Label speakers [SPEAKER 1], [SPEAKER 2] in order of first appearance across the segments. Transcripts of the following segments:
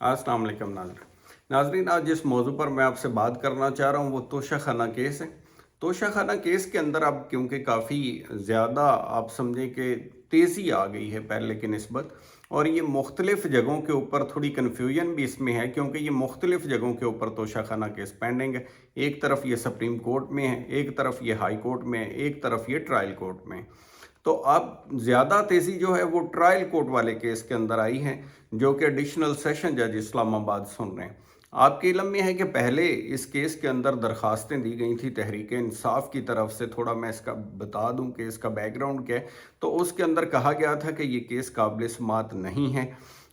[SPEAKER 1] अस्सलाम वालेकुम नाज़रीन, आज जिस मौजू पर मैं आपसे बात करना चाह रहा हूँ वो तोशाखाना केस है। तोशाखाना केस के अंदर अब क्योंकि काफ़ी ज़्यादा आप समझें कि तेज़ी आ गई है पहले की निस्बत, और ये मुख्तलिफ़ जगहों के ऊपर थोड़ी कन्फ्यूजन भी इसमें है क्योंकि ये मुख्तलिफ़ जगहों के ऊपर तोशाखाना केस पेंडिंग है। एक तरफ ये सुप्रीम कोर्ट में है, एक तरफ ये हाई कोर्ट में है, एक तरफ ये ट्रायल कोर्ट में है। तो अब ज़्यादा तेज़ी जो है वो ट्रायल कोर्ट वाले केस के अंदर आई है, जो कि एडिशनल सेशन जज इस्लामाबाद सुन रहे हैं। आपके इल्म में है कि पहले इस केस के अंदर दरखास्तें दी गई थी तहरीक इंसाफ की तरफ से। थोड़ा मैं इसका बता दूं कि इसका बैकग्राउंड क्या है। तो उसके अंदर कहा गया था कि ये केस काबिल समाअत नहीं है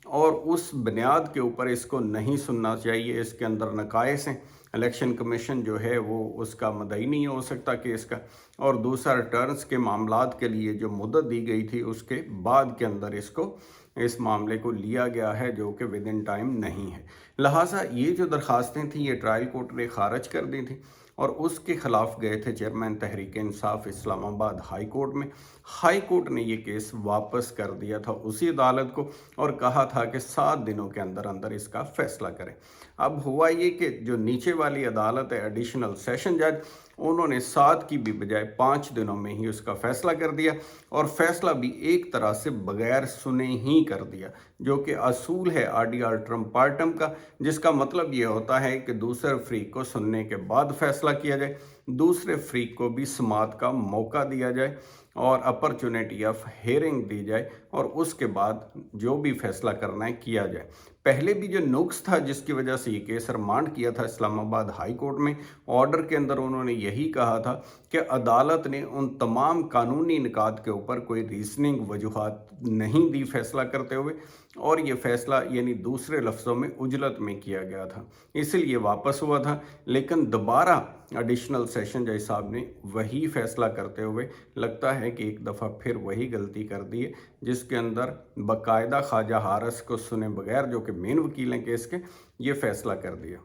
[SPEAKER 1] और उस बुनियाद के ऊपर इसको नहीं सुनना चाहिए, इसके अंदर नकाइस हैं, इलेक्शन कमीशन जो है वो उसका मदई नहीं हो सकता केस का, और दूसरा रिटर्न्स के मामलात के लिए जो मुद्दत दी गई थी उसके बाद के अंदर इसको इस मामले को लिया गया है, जो कि विद इन टाइम नहीं है। लिहाजा ये जो दरखास्तें थी ये ट्रायल कोर्ट ने खारिज कर दी थी और उसके ख़िलाफ़ गए थे chairman Tehreek Insaf Islamabad high court में। हाई कोर्ट ने ये केस वापस कर दिया था उसी अदालत को और कहा था कि 7 दिनों के अंदर अंदर इसका फ़ैसला करें। अब हुआ ये कि जो नीचे वाली अदालत है एडिशनल सेशन जज, उन्होंने 7 की भी बजाय 5 दिनों में ही उसका फ़ैसला कर दिया, और फ़ैसला भी एक तरह से बगैर सुने ही कर दिया, जो कि असूल है आडी आल्टरम पार्टम का, जिसका मतलब ये होता है कि दूसरे फ़रीक को सुनने के बाद फ़ैसला किया जाए, दूसरे फ़रीक को भी समाअत का मौका दिया जाए और अपॉर्चुनिटी ऑफ हेयरिंग दी जाए, और उसके बाद जो भी फ़ैसला करना है किया जाए। पहले भी जो नुक्स था जिसकी वजह से ये केस रिमांड किया था इस्लामाबाद हाई कोर्ट में, ऑर्डर के अंदर उन्होंने यही कहा था कि अदालत ने उन तमाम कानूनी निकात के ऊपर कोई रीजनिंग वजूहात नहीं दी फैसला करते हुए, और ये फ़ैसला यानी दूसरे लफ्ज़ों में उजलत में किया गया था, इसलिए वापस हुआ था। लेकिन दोबारा एडिशनल सेशन जज साहब ने वही फ़ैसला करते हुए लगता है कि एक दफ़ा फिर वही गलती कर दी है, जिसके अंदर बाकायदा ख्वाजा हारिस को सुने बगैर, जो कि मेन वकील हैं केस के, ये फ़ैसला कर दिया।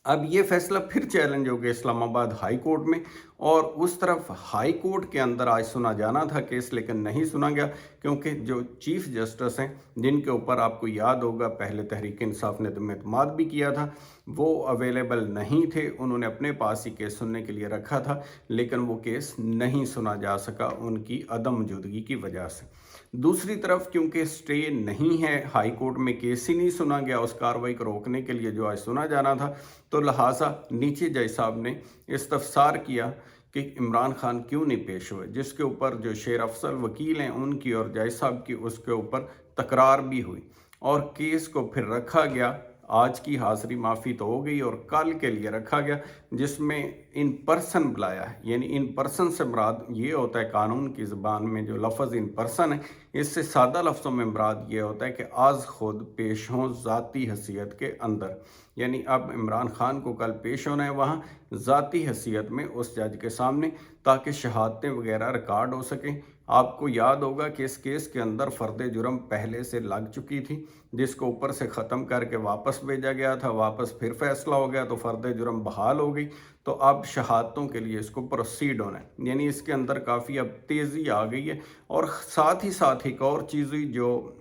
[SPEAKER 1] अब ये फैसला फिर चैलेंज हो गया इस्लामाबाद हाई कोर्ट में, और उस तरफ हाई कोर्ट के अंदर आज सुना जाना था केस, लेकिन नहीं सुना गया क्योंकि जो चीफ जस्टिस हैं, जिनके ऊपर आपको याद होगा पहले तहरीक इंसाफ ने दम एतमाद भी किया था, वो अवेलेबल नहीं थे। उन्होंने अपने पास ही केस सुनने के लिए रखा था, लेकिन वो केस नहीं सुना जा सका उनकी अदम मौजूदगी की वजह से। दूसरी तरफ क्योंकि स्टे नहीं है, हाई कोर्ट में केस ही नहीं सुना गया उस कार्रवाई को रोकने के लिए जो आज सुना जाना था, तो लिहाजा नीचे जज साहब ने इस्तफसार किया कि इमरान खान क्यों नहीं पेश हुए, जिसके ऊपर जो शेर अफसल वकील हैं उनकी और जज साहब की उसके ऊपर तकरार भी हुई और केस को फिर रखा गया। आज की हाज़िरी माफ़ी तो हो गई और कल के लिए रखा गया, जिसमें इन पर्सन बुलाया है। यानी इन पर्सन से मुराद ये होता है, कानून की ज़बान में जो लफ्ज़ इन पर्सन है, इससे सादा लफ्ज़ों में मुराद ये होता है कि आज खुद पेश हों ज़ाती हैसियत के अंदर। यानी अब इमरान खान को कल पेश होना है वहाँ ज़ाती हैसियत में उस जज के सामने, ताकि शहादतें वगैरह रिकॉर्ड हो सकें। आपको याद होगा कि इस केस के अंदर फ़र्द जुर्म पहले से लग चुकी थी, जिसको ऊपर से ख़त्म करके वापस भेजा गया था, वापस फिर फैसला हो गया तो फ़र्द जुर्म बहाल हो गई। तो अब शहादतों के लिए इसको प्रोसीड होना है, यानी इसके अंदर काफ़ी अब तेज़ी आ गई है। और साथ ही साथ एक और चीज़ हुई जो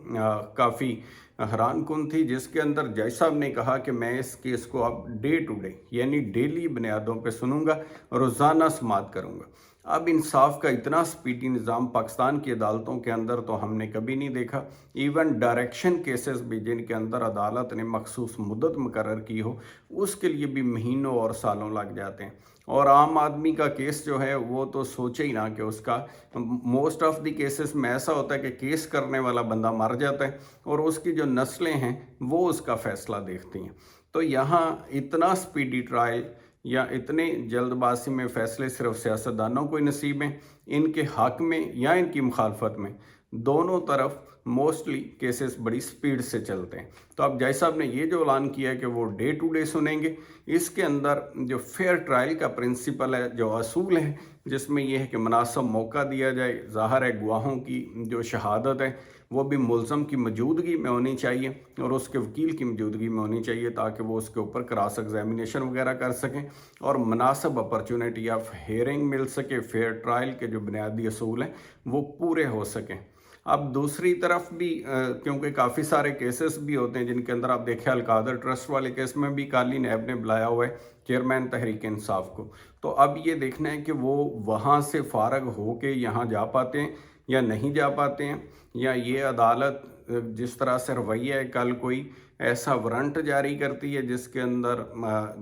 [SPEAKER 1] काफ़ी हैरान कुन थी, जिसके अंदर जज साहब ने कहा कि मैं इस केस को अब डे टू डे यानी डेली बुनियादों पे सुनूंगा, रोज़ाना समाअत करूंगा। अब इंसाफ का इतना स्पीडी निज़ाम पाकिस्तान की अदालतों के अंदर तो हमने कभी नहीं देखा। इवन डायरेक्शन केसेस भी जिनके अंदर अदालत ने मखसूस मुद्दत मुकर्रर की हो, उसके लिए भी महीनों और सालों लग जाते हैं। और आम आदमी का केस जो है वो तो सोचे ही ना कि उसका मोस्ट ऑफ द केसेस में ऐसा होता है कि केस करने वाला बंदा मर जाता है और उसकी जो नस्लें हैं वो उसका फ़ैसला देखती हैं। तो यहाँ इतना स्पीडी ट्रायल या इतने जल्दबाजी में फ़ैसले सिर्फ सियासतदानों को ही नसीब हैं, इनके हक़ में या इनकी मुखालफत में, दोनों तरफ मोस्टली केसेस बड़ी स्पीड से चलते हैं। तो अब जज साहब ने ये जो ऐलान किया है कि वो डे टू डे सुनेंगे, इसके अंदर जो फेयर ट्रायल का प्रिंसिपल है, जो असूल है, जिसमें यह है कि मुनासिब मौका दिया जाए। ज़ाहिर है गवाहों की जो शहादत है वो भी मुल्ज़म की मौजूदगी में होनी चाहिए और उसके वकील की मौजूदगी में होनी चाहिए, ताकि वो उसके ऊपर क्रॉस एग्जामिनेशन वगैरह कर सकें और मुनासिब अपॉर्चुनिटी ऑफ हेयरिंग मिल सके, फेयर ट्रायल के जो बुनियादी असूल हैं वो पूरे हो सकें। اب دوسری طرف بھی کیونکہ کافی سارے کیسز بھی ہوتے ہیں جن کے اندر آپ دیکھیں القادر ٹرسٹ والے کیس میں بھی کالی نیب نے بلایا ہوا ہے چیئرمین تحریک انصاف کو. تو اب یہ دیکھنا ہے کہ وہ وہاں سے فارغ ہو کے یہاں جا پاتے ہیں یا نہیں جا پاتے ہیں، یا یہ عدالت جس طرح سے رویہ ہے کل کوئی ایسا وارنٹ جاری کرتی ہے جس کے اندر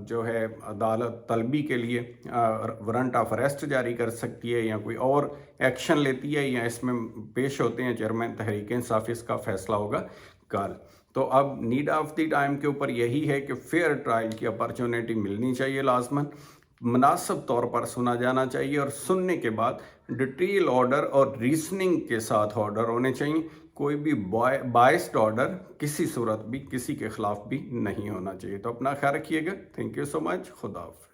[SPEAKER 1] جو ہے عدالت طلبی کے لیے وارنٹ آف اریسٹ جاری کر سکتی ہے، یا کوئی اور ایکشن لیتی ہے، یا اس میں پیش ہوتے ہیں چیئرمین تحریک انصاف. اس کا فیصلہ ہوگا کل. تو اب نیڈ آف دی ٹائم کے اوپر یہی ہے کہ فیئر ٹرائل کی اپرچونیٹی ملنی چاہیے لازماً، مناسب طور پر سنا جانا چاہیے، اور سننے کے بعد ڈیٹیل آرڈر اور ریزننگ کے ساتھ آرڈر ہونے چاہیے. کوئی بھی بائسڈ آرڈر کسی صورت بھی کسی کے خلاف بھی نہیں ہونا چاہیے. تو اپنا خیال رکھیے گا. تھینک یو سو مچ. خدا حافظ.